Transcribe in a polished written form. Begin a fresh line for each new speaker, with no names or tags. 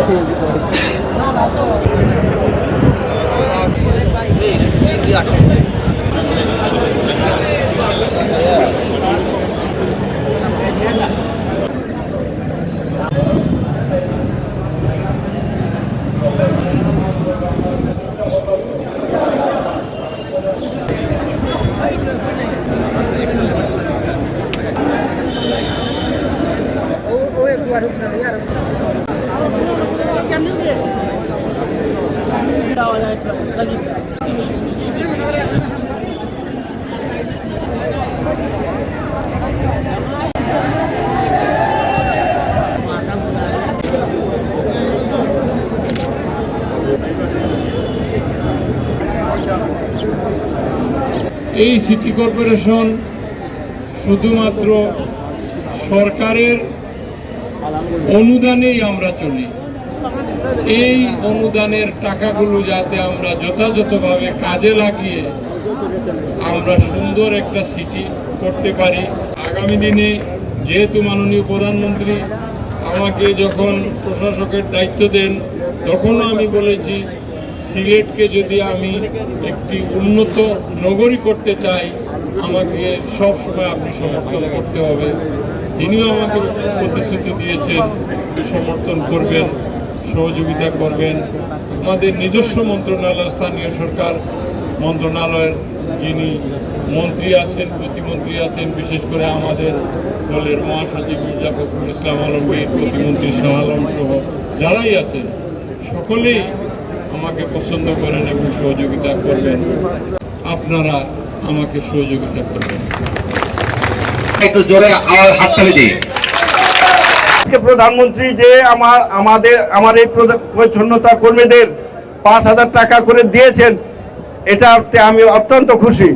এই city corporation শুধুমাত্র সরকারের অনুদানেই আমরা চলি। এই অনুদানের টাকাগুলো যাতে আমরা যথাযথভাবে কাজে লাগিয়ে আমরা সুন্দর একটা সিটি করতে পারি। আগামী দিনে যেহেতু মাননীয় প্রধানমন্ত্রী আমাকে যখন প্রশাসকের দায়িত্ব দেন, তখনও আমি বলেছি সিলেটকে যদি আমি একটি উন্নত নগরী করতে চাই, আমাকে সব সময় আপনি সমর্থন করতে হবে। তিনিও আমাকে প্রতিশ্রুতি দিয়েছেন সমর্থন করবেন, সহযোগিতা করবেন। আমাদের নিজস্ব মন্ত্রণালয়, স্থানীয় সরকার মন্ত্রণালয়ের যিনি মন্ত্রী আছেন, প্রতিমন্ত্রী আছেন, বিশেষ করে আমাদের দলের মহাসচিব মির্জা ফখরুল ইসলাম আলমগীর, প্রতিমন্ত্রী শাহ আলম সহ যারাই আছেন সকলেই আমাকে পছন্দ করেন এবং সহযোগিতা করবেন। আপনারা আমাকে সহযোগিতা করবেন।
একটু জোরে হাততালি দিই।
আজকে প্রধানমন্ত্রী যে আমার এই পরিচ্ছন্নতা কর্মীদের 5,000 টাকা করে দিয়েছেন, এটাতে আমি অত্যন্ত খুশি।